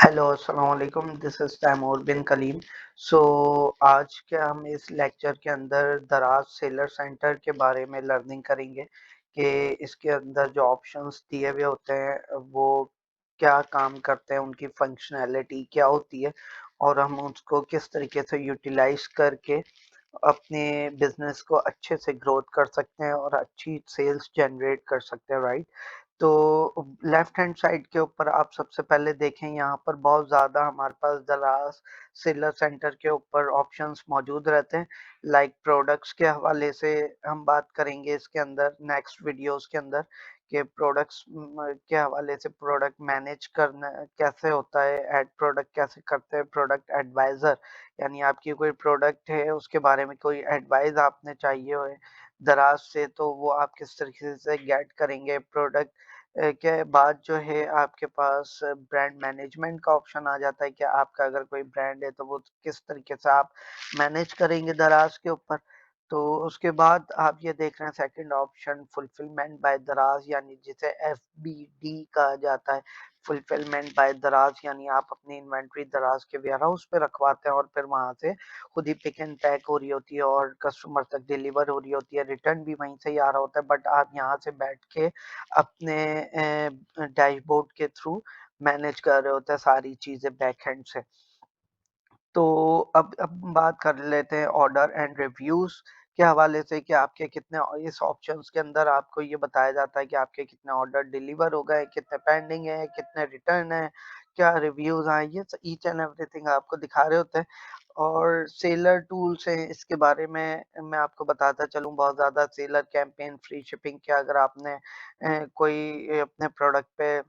Hello, अस्सलाम वालेकुम, this is Taimur बिन कलीम। सो आज के हम इस लेक्चर के अंदर दराज सेलर सेंटर के बारे में लर्निंग करेंगे कि इसके अंदर जो ऑप्शंस दिए हुए होते हैं वो क्या काम करते हैं, उनकी फंक्शनैलिटी क्या होती है और हम उसको किस तरीके से यूटिलाइज़ करके अपने बिज़नेस को अच्छे से ग्रोथ कर सकते हैं और अच्छी सेल्स जनरेट कर सकते हैं, राइट? तो लेफ्ट हैंड साइड के ऊपर आप सबसे पहले देखें, यहाँ पर बहुत ज़्यादा हमारे पास दराज सेलर सेंटर के ऊपर ऑप्शंस मौजूद रहते हैं। लाइक प्रोडक्ट्स के हवाले से हम बात करेंगे इसके अंदर नेक्स्ट वीडियोस के अंदर कि प्रोडक्ट्स के हवाले से प्रोडक्ट मैनेज करना कैसे होता है, ऐड प्रोडक्ट कैसे करते हैं, प्रोडक्ट एडवाइज़र यानी आपकी कोई प्रोडक्ट है उसके बारे में कोई एडवाइस आपने चाहिए हो दराज से, तो वो आप किस तरीके से गेट करेंगे। प्रोडक्ट के बाद जो है आपके पास ब्रांड मैनेजमेंट का ऑप्शन आ जाता है कि आपका अगर कोई ब्रांड है तो वो किस तरीके से आप मैनेज करेंगे दराज के ऊपर। तो उसके बाद आप ये देख रहे हैं सेकंड ऑप्शन फुलफिलमेंट बाय दराज, यानी जिसे एफबीडी कहा जाता है। फुलफिलमेंट बाय दराज यानी आप अपनी इन्वेंट्री दराज के वेयर हाउस पे रखवाते हैं और फिर वहां से खुद ही पिक एंड पैक हो रही होती है और कस्टमर तक डिलीवर हो रही होती है, रिटर्न भी वहीं से ही आ रहा होता है, बट आप यहाँ से बैठ के अपने डैशबोर्ड के थ्रू मैनेज कर रहे होते हैं सारी चीजें बैकएंड से। तो अब बात कर लेते हैं ऑर्डर एंड रिव्यूज के हवाले से कि आपके कितने, इस ऑप्शंस के अंदर आपको ये बताया जाता है कि आपके कितने ऑर्डर डिलीवर हो गए, कितने पेंडिंग है, कितने रिटर्न है, क्या रिव्यूज आए, ये ईच एंड एवरीथिंग आपको दिखा रहे होते हैं। और सेलर टूल्स हैं, इसके बारे में मैं आपको बताता चलूँ। बहुत ज़्यादा सेलर कैंपेन, फ्री शिपिंग के अगर आपने कोई अपने प्रोडक्ट पे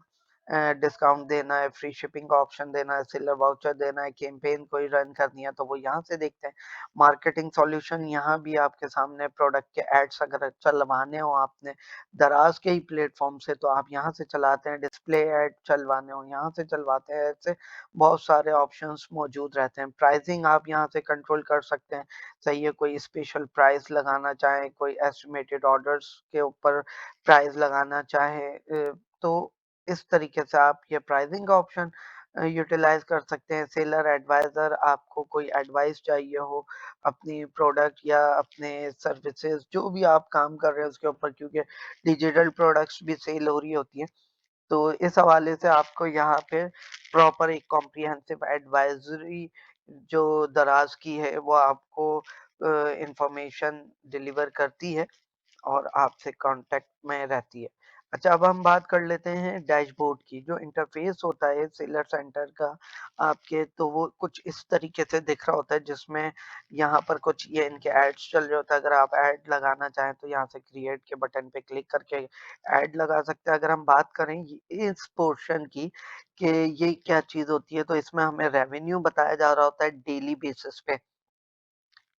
डिस्काउंट देना है, फ्री शिपिंग का ऑप्शन देना है, सेलर वाउचर देना है, कैंपेन कोई रन करनी है, तो वो यहाँ से देखते हैं। मार्केटिंग सॉल्यूशन, यहाँ भी आपके सामने प्रोडक्ट के एड्स अगर चलवाने हो आपने दराज के ही प्लेटफॉर्म से तो आप यहाँ से चलाते हैं, डिस्प्ले एड चलवाने हो यहाँ से चलवाते हैं। ऐसे बहुत सारे ऑप्शंस मौजूद रहते हैं। प्राइसिंग आप यहाँ से कंट्रोल कर सकते हैं, सही है, कोई स्पेशल प्राइस लगाना चाहें, कोई एस्टिमेटेड ऑर्डर्स के ऊपर प्राइस लगाना चाहें, तो इस तरीके से आप ये प्राइसिंग का ऑप्शन यूटिलाइज कर सकते हैं। सेलर एडवाइजर, आपको कोई एडवाइस चाहिए हो अपनी प्रोडक्ट या अपने सर्विसेज जो भी आप काम कर रहे हैं उसके ऊपर, क्योंकि डिजिटल प्रोडक्ट्स भी सेल हो रही होती है, तो इस हवाले से आपको यहाँ पे प्रॉपर एक कॉम्प्रिहेंसिव एडवाइजरी जो दराज की है वो आपको इंफॉर्मेशन डिलीवर करती है और आपसे कांटेक्ट में रहती है। अच्छा, अब हम बात कर लेते हैं डैशबोर्ड की। जो इंटरफ़ेस होता है सेलर सेंटर का आपके, तो वो कुछ इस तरीके से दिख रहा होता है, जिसमें यहाँ पर कुछ ये इनके एड्स चल रहे होते हैं। अगर आप ऐड लगाना चाहें तो यहाँ से क्रिएट के बटन पे क्लिक करके ऐड लगा सकते हैं। अगर हम बात करें इस पोर्शन की कि ये क्या चीज़ होती है, तो इसमें हमें रेवेन्यू बताया जा रहा होता है डेली बेसिस पे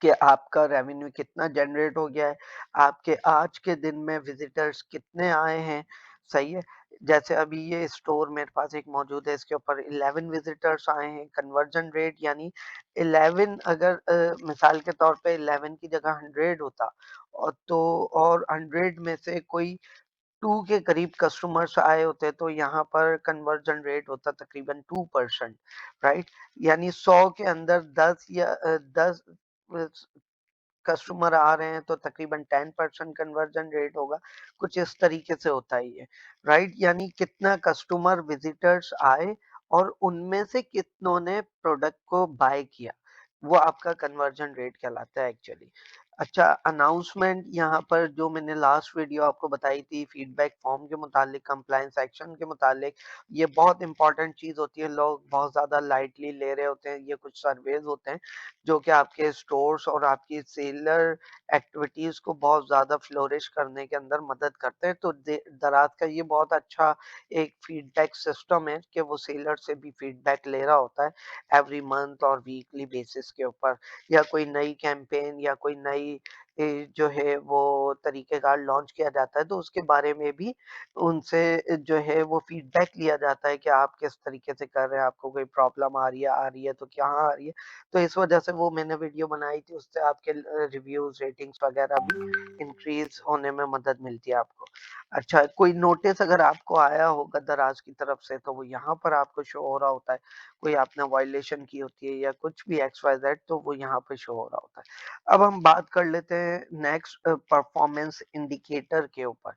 कि आपका रेवेन्यू कितना जनरेट हो गया है, आपके आज के दिन में विज़िटर्स कितने आए हैं, सही है? जैसे अभी ये स्टोर मेरे पास एक मौजूद है, इसके ऊपर 11 विज़िटर्स आए हैं, कन्वर्जन रेट यानी 11, अगर मिसाल के तौर पे 11 की जगह 100 होता और तो और 100 में से कोई 2 के करीब कस्टमर्स आए होते, तो यहाँ पर कन्वर्जन रेट होता तकरीबन 2%, राइट? यानी 100 के अंदर 10 या 10 कस्टमर आ रहे हैं तो तकरीबन 10% कन्वर्जन रेट होगा। कुछ इस तरीके से होता है ये, राइट? यानी कितना कस्टमर विजिटर्स आए और उनमें से कितनों ने प्रोडक्ट को बाय किया, वो आपका कन्वर्जन रेट कहलाता है एक्चुअली। अच्छा, अनाउंसमेंट, यहाँ पर जो मैंने लास्ट वीडियो आपको बताई थी फीडबैक फॉर्म के मुतालिक, कंप्लायंस एक्शन के मुतालिक, ये बहुत इंपॉर्टेंट चीज़ होती है, लोग बहुत ज़्यादा लाइटली ले रहे होते हैं। ये कुछ सर्वेज होते हैं जो कि आपके स्टोर्स और आपकी सेलर एक्टिविटीज़ को बहुत ज़्यादा फ्लोरिश करने के अंदर मदद करते हैं। तो दराज का ये बहुत अच्छा एक फीडबैक सिस्टम है कि वो सेलर से भी फीडबैक ले रहा होता है एवरी मंथ और वीकली बेसिस के ऊपर, या कोई नई कैंपेन या कोई नई जो है वो तरीक़ेकार लॉन्च किया जाता है, तो उसके बारे में भी उनसे जो है वो फीडबैक लिया जाता है कि आप किस तरीके से कर रहे हैं, आपको कोई प्रॉब्लम आ रही है तो कहाँ आ रही है। तो इस वजह से वो मैंने वीडियो बनाई थी, उससे आपके रिव्यूज़, रेटिंग्स वगैरह भी इंक्रीज़ होने में मदद मिलती है आपको। अच्छा, कोई नोटिस अगर आपको आया होगा दराज़ की तरफ से तो वो यहाँ पर आपको शो हो रहा होता है। कोई आपने वायलेशन की होती है या कुछ भी एक्स वाई ज़ेड तो वो यहाँ पे शो हो रहा होता है। अब हम बात कर लेते हैं नेक्स्ट परफॉर्मेंस इंडिकेटर के ऊपर।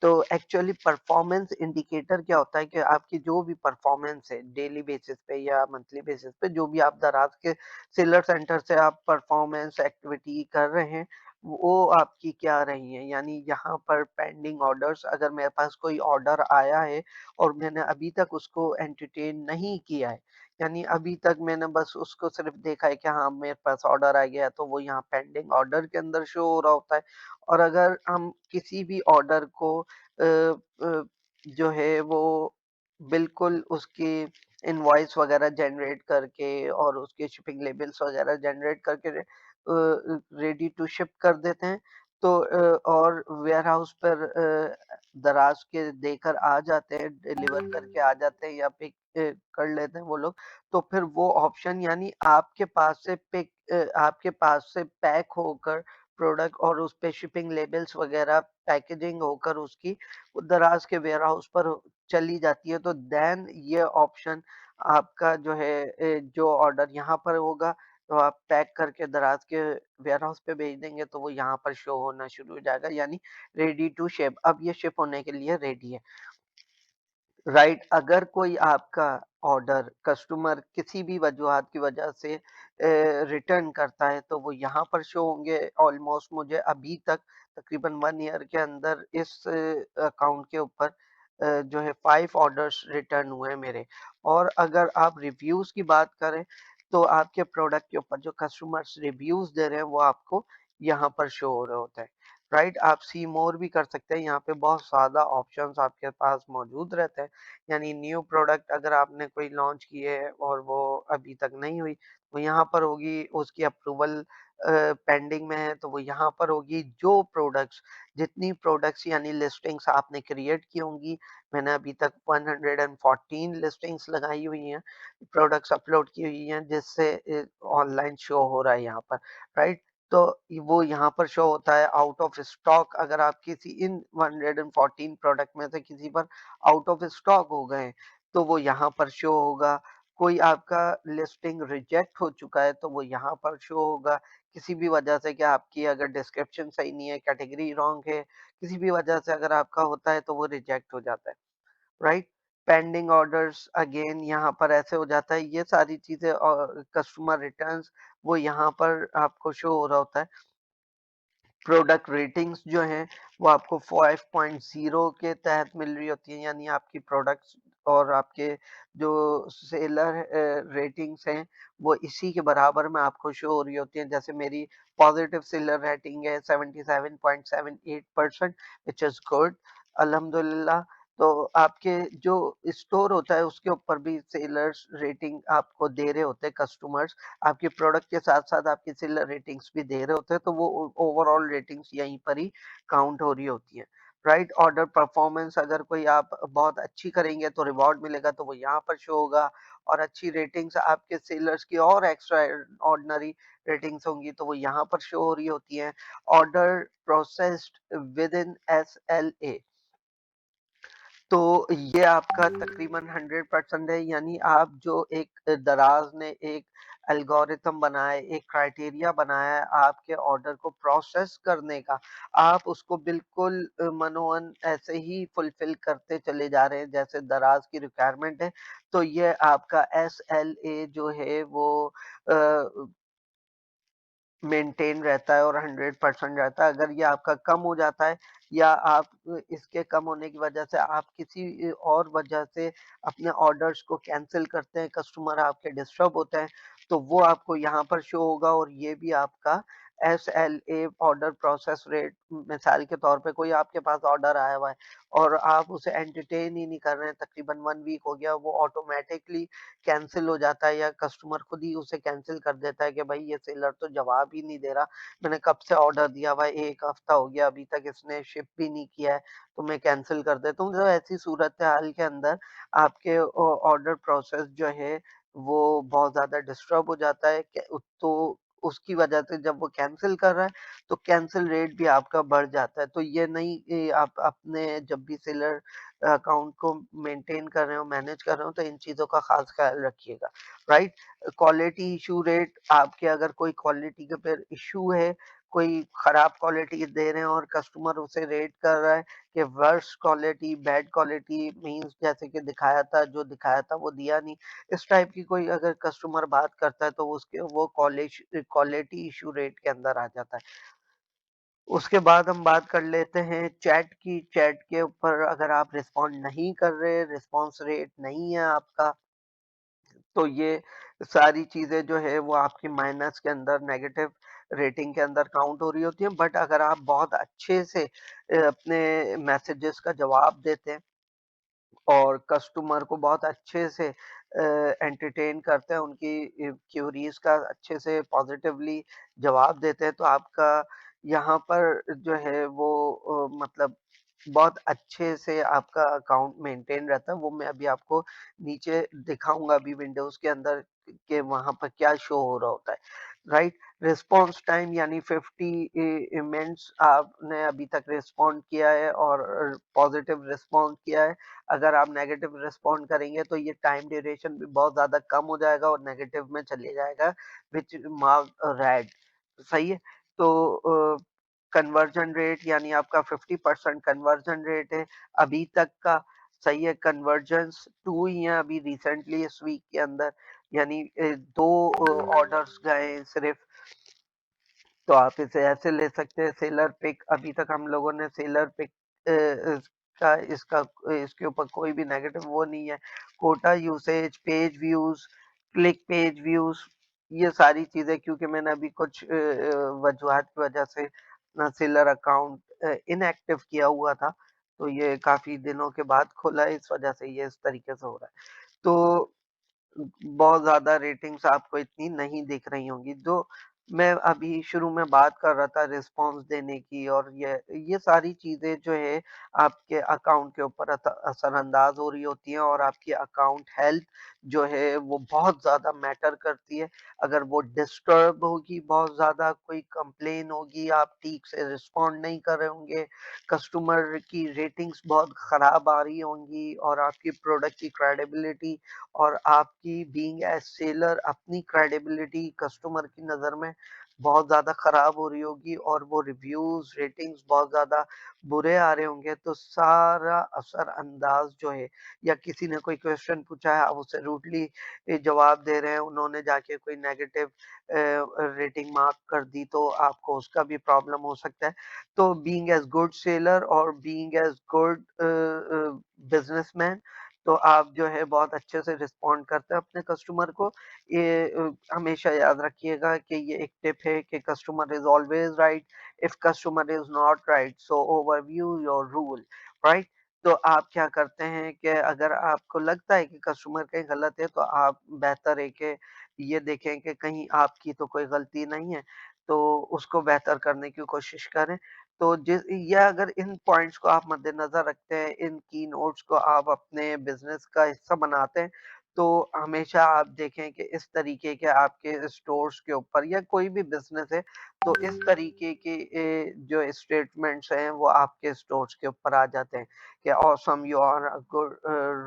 तो एक्चुअली परफॉर्मेंस इंडिकेटर क्या होता है कि आपकी जो भी परफॉर्मेंस है डेली बेसिस पे या मंथली बेसिस पे जो भी आप दराज के सेलर सेंटर से आप परफॉर्मेंस एक्टिविटी कर रहे हैं वो आपकी क्या रही है यानी यहाँ पर पेंडिंग ऑर्डर्स अगर मेरे पास कोई ऑर्डर आया है और मैंने अभी तक उसको एंटरटेन नहीं किया है यानी अभी तक मैंने बस उसको सिर्फ देखा है कि हाँ मेरे पास ऑर्डर आ गया है तो वो यहाँ पेंडिंग ऑर्डर के अंदर शो हो रहा होता है और अगर हम किसी भी ऑर्डर को अ, जो है वो बिल्कुल उसकी इनवॉइस वगैरह जनरेट करके और उसके शिपिंग लेबल्स वगैरह जनरेट करके रेडी टू शिप कर देते हैं तो और वेयरहाउस पर दराज के देकर आ जाते हैं डिलीवर करके आ जाते हैं या पिक कर लेते हैं वो लोग तो फिर वो ऑप्शन यानी आपके पास से पैक होकर प्रोडक्ट और उस पे शिपिंग लेबल्स वगैरह पैकेजिंग होकर उसकी वो दराज के वेयरहाउस पर चली जाती है तो देन ये ऑप्शन आपका जो है जो ऑर्डर यहाँ पर होगा तो आप पैक करके दराज के वेयरहाउस पे भेज देंगे तो वो यहाँ पर शो होना शुरू हो जाएगा यानी रेडी टू शिप अब ये शिप होने के लिए रेडी है। राइट अगर कोई आपका ऑर्डर कस्टमर किसी भी वजूहात की वजह से रिटर्न करता है तो वो यहाँ पर शो होंगे ऑलमोस्ट मुझे अभी तक तकरीबन 1 ईयर के अंदर इस अकाउंट के ऊपर जो है 5 ऑर्डर्स रिटर्न हुए हैं मेरे और अगर आप रिव्यूज की बात करें तो आपके प्रोडक्ट के ऊपर जो कस्टमर्स रिव्यूज दे रहे हैं वो आपको यहाँ पर शो हो रहे होते हैं। राइट आप सी मोर भी कर सकते हैं यहाँ पे बहुत ज़्यादा ऑप्शंस आपके पास मौजूद रहते हैं यानी न्यू प्रोडक्ट अगर आपने कोई लॉन्च की है और वो अभी तक नहीं हुई तो यहाँ पर होगी उसकी अप्रूवल पेंडिंग में है तो वो यहाँ पर होगी जो प्रोडक्ट्स जितनी प्रोडक्ट्स यानी लिस्टिंग्स आपने क्रिएट की होंगी मैंने अभी तक 114 लिस्टिंग्स लगाई हुई हैं प्रोडक्ट्स अपलोड की हुई हैं जिससे ऑनलाइन शो हो रहा है यहाँ पर राइट तो वो यहाँ पर शो होता है आउट ऑफ स्टॉक अगर आप किसी इन 114 प्रोडक्ट में से किसी पर आउट ऑफ स्टॉक हो गए तो वो यहाँ पर शो होगा कोई आपका लिस्टिंग रिजेक्ट हो चुका है तो वो यहाँ पर शो होगा किसी भी वजह से कि आपकी अगर डिस्क्रिप्शन सही नहीं है कैटेगरी रॉन्ग है किसी भी वजह से अगर आपका होता है तो वो रिजेक्ट हो जाता है राइट पेंडिंग ऑर्डर्स अगेन यहाँ पर ऐसे हो जाता है ये सारी चीजें और कस्टमर रिटर्न्स वो यहाँ पर आपको शो हो रहा होता है प्रोडक्ट रेटिंग्स जो हैं वो आपको 5.0 के तहत मिल रही होती है यानी आपकी प्रोडक्ट्स और आपके जो सेलर रेटिंग्स हैं वो इसी के बराबर में आपको शो हो रही होती हैं जैसे मेरी पॉजिटिव सेलर रेटिंग है 77.78% विच इज गुड अल्हम्दुलिल्लाह तो आपके जो स्टोर होता है उसके ऊपर भी सेलर्स रेटिंग आपको दे रहे होते हैं कस्टमर्स आपके प्रोडक्ट के साथ-साथ आपकी सेलर रेटिंग्स भी दे रहे होते हैं, तो वो ओवरऑल रेटिंग्स यहीं पर ही काउंट हो रही होती हैं, राइट? ऑर्डर परफॉर्मेंस अगर कोई आप बहुत अच्छी करेंगे तो रिवॉर्ड मिलेगा, तो वो यहाँ पर शो होगा और अच्छी रेटिंग्स आपके सेलर्स की और एक्स्ट्रा ऑर्डिनरी रेटिंग्स होंगी, तो वो यहाँ पर शो हो रही होती हैं। ऑर्डर प्रोसेस्ड विदिन एसएलए तो ये आपका तकरीबन 100% है यानी आप जो एक दराज ने एक एल्गोरिथम बनाया है, एक क्राइटेरिया बनाया है आपके ऑर्डर को प्रोसेस करने का, आप उसको बिल्कुल मनोवन ऐसे ही फुलफिल करते चले जा रहे हैं जैसे दराज की रिक्वायरमेंट है। तो ये आपका एसएलए जो है वो अ, मेंटेन रहता है और 100% रहता है। अगर ये आपका कम हो जाता है या आप इसके कम होने की वजह से आप किसी और वजह से अपने ऑर्डर्स को कैंसल करते हैं, कस्टमर आपके डिस्टर्ब होते हैं, तो वो आपको यहाँ पर शो होगा और ये भी आपका एसएलए ऑर्डर प्रोसेस रेट मिसाल के तौर पे कोई आपके पास ऑर्डर आया हुआ है और आप उसे एंटरटेन ही नहीं कर रहे हैं, तकरीबन 1 वीक हो गया, वो ऑटोमैटिकली कैंसल हो जाता है या कस्टमर खुद ही उसे कैंसल कर देता है कि भाई ये सेलर तो जवाब ही नहीं दे रहा। मैंने कब से ऑर्डर दिया हुआ है, 1 हफ्ता हो गया अभी तक इसने शिप भी नहीं किया है, तो मैं कैंसल कर देता हूँ। तो ऐसी सूरत-ए-हाल के अंदर आपके ऑर्डर प्रोसेस जो है वो बहुत ज़्यादा डिस्टर्ब हो जाता है। तो उसकी वजह से जब वो कैंसल कर रहा है, तो कैंसल रेट भी आपका बढ़ जाता है। तो ये नहीं कि आप अपने जब भी सेलर अकाउंट को मेंटेन कर रहे हो, मैनेज कर रहे हो, तो इन चीज़ों का ख़ास ख़्याल रखिएगा, राइट? क्वालिटी इश्यू रेट, आपके अगर कोई क्वालिटी के ऊपर इश्यू है, कोई खराब क्वालिटी दे रहे हैं और कस्टमर उसे रेट कर रहा है कि worst quality, bad quality means जैसे कि दिखाया था, जो दिखाया था वो दिया नहीं। इस टाइप की कोई अगर कस्टमर बात करता है तो उसके वो क्वालिटी इश्यू रेट के अंदर आ जाता है। उसके बाद हम बात कर लेते हैं चैट की। चैट के ऊपर अगर आप रिस्पॉन्ड नहीं कर रहे, रिस्पॉन्स रेट नहीं है आपका, तो ये सारी चीज़ें जो है वो आपकी माइनस के अंदर, नेगेटिव रेटिंग के अंदर काउंट हो रही होती हैं। बट अगर आप बहुत अच्छे से अपने मैसेजेस का जवाब देते हैं और कस्टमर को बहुत अच्छे से एंटरटेन करते हैं, उनकी क्यूरीज़ का अच्छे से पॉज़िटिवली जवाब देते हैं, तो आपका यहाँ पर जो है वो मतलब बहुत अच्छे से आपका अकाउंट मेंटेन रहता है। वो मैं अभी आपको नीचे दिखाऊँगा अभी विंडोज़ के अंदर कि वहाँ पर क्या शो हो रहा होता है, राइट? रिस्पॉन्स टाइम यानी 50 मिनट्स आपने अभी तक रिस्पॉन्ड किया है और पॉज़िटिव रिस्पॉन्ड किया है। अगर आप नेगेटिव रिस्पॉन्ड करेंगे तो ये टाइम ड्यूरेशन भी बहुत ज़्यादा कम हो जाएगा और नेगेटिव में चले जाएगा व्हिच मार्क्ड रेड, सही है? तो कन्वर्जन रेट यानी आपका 50% कन्वर्जन रेट है अभी तक का, सही है? कन्वर्जन्स 2 ही हैं अभी रिसेंटली इस वीक के अंदर, यानी 2 ऑर्डर्स गए हैं सिर्फ़। तो आप इसे ऐसे ले सकते हैं सेलर पिक। अभी तक हम लोगों ने सेलर पिक इसका इसके ऊपर कोई भी नेगेटिव वो नहीं है। Quota usage, page views, click page views, ये सारी चीज़ें, क्योंकि मैंने अभी कुछ वजूहात की वजह से अपना सेलर अकाउंट इनएक्टिव किया हुआ था, तो ये काफ़ी दिनों के बाद खुला है, इस वजह से ये इस तरीके से हो रहा है। तो बहुत ज़्यादा रेटिंग्स आपको इतनी नहीं दिख रही होंगी। जो मैं अभी शुरू में बात कर रहा था रिस्पॉन्स देने की, और ये सारी चीज़ें जो है आपके अकाउंट के ऊपर असरअंदाज़ हो रही होती हैं, और आपकी अकाउंट हेल्थ जो है वो बहुत ज़्यादा मैटर करती है। अगर वो डिस्टर्ब होगी, बहुत ज़्यादा कोई कंप्लेन होगी, आप ठीक से रिस्पॉन्ड नहीं कर रहे होंगे, कस्टमर की रेटिंग्स बहुत ख़राब आ रही होंगी, और आपकी प्रोडक्ट की क्रेडिबिलिटी और आपकी बीइंग एज़ सेलर अपनी क्रेडिबिलिटी कस्टमर की नज़र में बहुत ज़्यादा खराब हो रही होगी, और वो रिव्यूज़, रेटिंग्स बहुत ज़्यादा बुरे आ रहे होंगे, तो सारा असर-अंदाज़ जो है, या किसी ने कोई क्वेश्चन पूछा है, आप उसे रूडली जवाब दे रहे हैं, उन्होंने जाके कोई नेगेटिव रेटिंग मार्क कर दी, तो आपको उसका भी प्रॉब्लम हो सकता है। तो बीइंग एज़ गुड सेलर और बीइंग एज़ गुड बिज़नेसमैन, तो आप जो है बहुत अच्छे से रिस्पॉन्ड करते हैं अपने कस्टमर को। ये हमेशा याद रखिएगा कि ये एक टिप है कि customer is always right, if customer is not right so overview your rule, right? तो आप क्या करते हैं कि अगर आपको लगता है कि कस्टमर कहीं गलत है, तो आप बेहतर है कि ये देखें कि कहीं आपकी तो कोई गलती नहीं है, तो उसको बेहतर करने की कोशिश करें। तो या अगर इन पॉइंट्स को आप मद्देनज़र रखते हैं, इन की नोट्स को आप अपने बिज़नेस का हिस्सा बनाते हैं, तो हमेशा आप देखें कि इस तरीके के आपके स्टोर्स के ऊपर, या कोई भी बिज़नेस है, तो इस तरीके के जो स्टेटमेंट्स हैं वो आपके स्टोर्स के ऊपर आ जाते हैं कि awesome, you are a good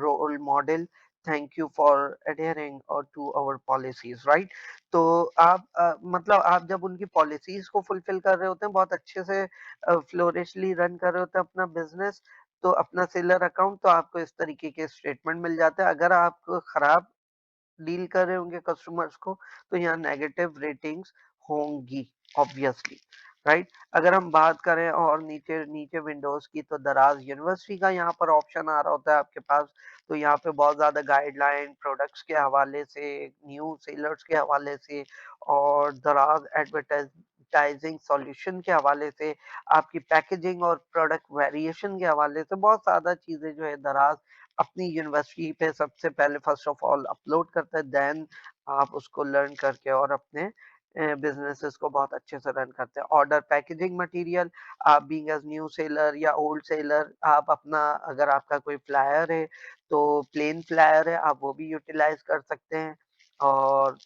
role model, thank you for adhering और टू आवर पॉलिसीज़, राइट? तो आप मतलब आप जब उनकी पॉलिसीज़ को फुलफ़िल कर रहे होते हैं, बहुत अच्छे से फ्लोरिशली रन कर रहे होते हैं अपना बिज़नेस, तो अपना सेलर अकाउंट, तो आपको इस तरीके के स्टेटमेंट मिल जाते हैं। अगर आप खराब डील कर रहे होंगे कस्टमर्स को, तो यहाँ नेगेटिव रेटिंग्स होंगी ऑब्वियसली, राइट? अगर हम बात करें और नीचे नीचे विंडोज़ की, तो दराज़ यूनिवर्सिटी का यहाँ पर ऑप्शन आ रहा होता है आपके पास। तो यहाँ पे बहुत ज़्यादा गाइडलाइन, प्रोडक्ट्स के हवाले से, न्यू सेलर्स के हवाले से, और दराज़ एडवर्टाइजिंग सॉल्यूशन के हवाले से, आपकी पैकेजिंग और प्रोडक्ट वेरिएशन के हवाले से बहुत ज़्यादा चीज़ें जो है दराज़ अपनी यूनिवर्सिटी पे सबसे पहले फर्स्ट ऑफ ऑल अपलोड करता है, देन आप उसको लर्न करके और अपने बिज़नेसेस को बहुत अच्छे से रन करते हैं। ऑर्डर पैकेजिंग मटीरियल, आप बीइंग एज़ न्यू सेलर या ओल्ड सेलर, आप अपना अगर आपका कोई फ्लायर है, तो प्लेन फ्लायर है, आप वो भी यूटिलाइज़ कर सकते हैं। और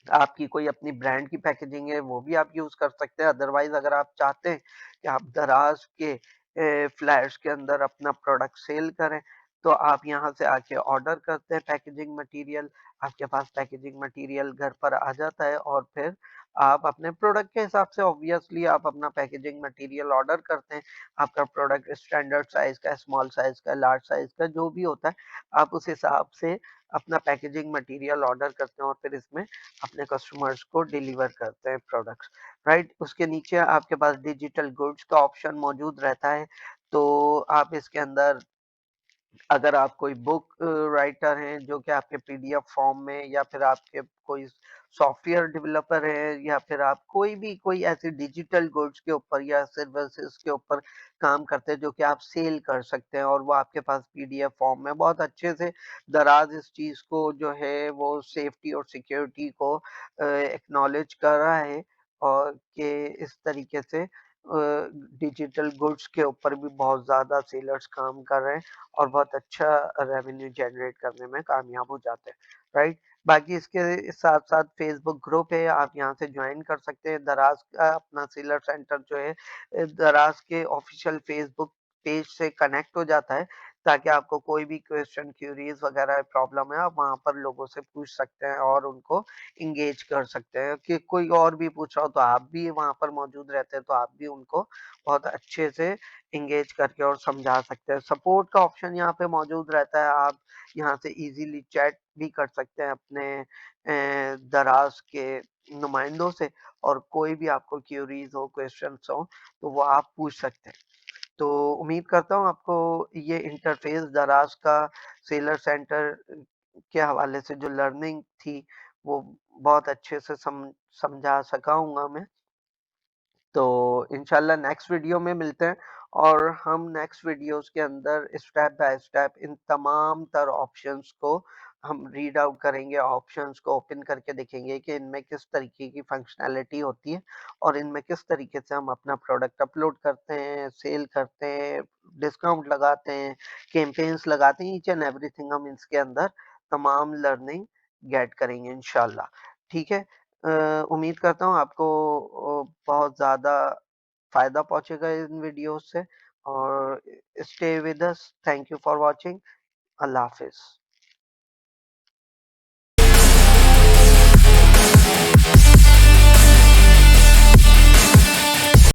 आपकी कोई अपनी ब्रांड की पैकेजिंग है वो भी आप यूज़ कर सकते हैं। अदरवाइज़ अगर आप चाहते हैं कि आप दराज़ के फ्लैट्स के अंदर अपना प्रोडक्ट सेल करें, तो आप यहाँ से आके ऑर्डर करते हैं पैकेजिंग मटीरियल, आपके पास पैकेजिंग मटीरियल घर पर आ जाता है और फिर आप अपने प्रोडक्ट के हिसाब से ऑब्वियसली आप अपना पैकेजिंग मटीरियल ऑर्डर करते हैं। आपका प्रोडक्ट स्टैंडर्ड साइज़ का, स्मॉल साइज़ का, लार्ज साइज़ का जो भी होता है, आप उस हिसाब से अपना पैकेजिंग मटीरियल ऑर्डर करते हैं और फिर इसमें अपने कस्टमर्स को डिलीवर करते हैं प्रोडक्ट्स, राइट? उसके नीचे आपके पास डिजिटल गुड्स का ऑप्शन मौजूद रहता है, तो आप इसके अंदर अगर आप कोई बुक राइटर हैं जो कि आपके पीडीएफ फॉर्म में या फिर आपके कोई सॉफ्टवेयर डेवलपर है या फिर आप कोई ऐसी डिजिटल गुड्स के ऊपर या सर्विसेज के ऊपर काम करते हैं जो कि आप सेल कर सकते हैं और वो आपके पास पीडीएफ फॉर्म में बहुत अच्छे से दराज इस चीज को जो है वो सेफ्टी और सिक्योरिटी को एक्नॉलेज कर रहा है और कि इस तरीके से डिजिटल गुड्स के ऊपर भी बहुत ज्यादा सेलर्स काम कर रहे हैं और बहुत अच्छा रेवेन्यू जनरेट करने में कामयाब हो जाते हैं, राइट? बाकी इसके साथ-साथ फेसबुक ग्रुप है, आप यहाँ से जॉइन कर सकते हैं। दराज़ का अपना सेलर सेंटर जो है दराज़ के ऑफ़िशियल फेसबुक पेज से कनेक्ट हो जाता है, ताकि आपको कोई भी क्वेश्चन, क्यूरीज़ वगैरह प्रॉब्लम है, आप वहाँ पर लोगों से पूछ सकते हैं और उनको एंगेज कर सकते हैं कि कोई और भी पूछ रहा हो, तो आप भी वहाँ पर मौजूद रहते हैं, तो आप भी उनको बहुत अच्छे से एंगेज करके और समझा सकते हैं। सपोर्ट का ऑप्शन यहाँ पे मौजूद रहता है, आप यहाँ से इज़िली चैट भी कर सकते हैं अपने दराज़ के नुमाइंदों से और कोई भी आपको क्यूरीज़ हो, क्वेश्चन्स हो, तो वो आप पूछ सकते हैं। तो उम्मीद करता हूँ आपको ये इंटरफ़ेस दराज़ का सेलर सेंटर के हवाले से जो लर्निंग थी, वो बहुत अच्छे से समझा सका हूँगा मैं। तो इंशाल्लाह नेक्स्ट वीडियो में मिलते हैं और हम नेक्स्ट वीडियोस के अंदर स्टेप बाय स्टेप इन तमाम तर ऑप्शंस को हम रीड आउट करेंगे, ऑप्शंस को ओपन करके देखेंगे कि इनमें किस तरीके की फंक्शनैलिटी होती है और इनमें किस तरीके से हम अपना प्रोडक्ट अपलोड करते हैं, सेल करते हैं, डिस्काउंट लगाते हैं, कैंपेन्स लगाते हैं, ईच एंड एवरीथिंग हम इसके अंदर तमाम लर्निंग गेट करेंगे इंशाल्लाह। ठीक है? उम्मीद करता हूँ आपको बहुत ज़्यादा फ़ायदा पहुँचेगा इन वीडियोज़ से और stay with us. Thank you for watching. Allah हाफ़िज़।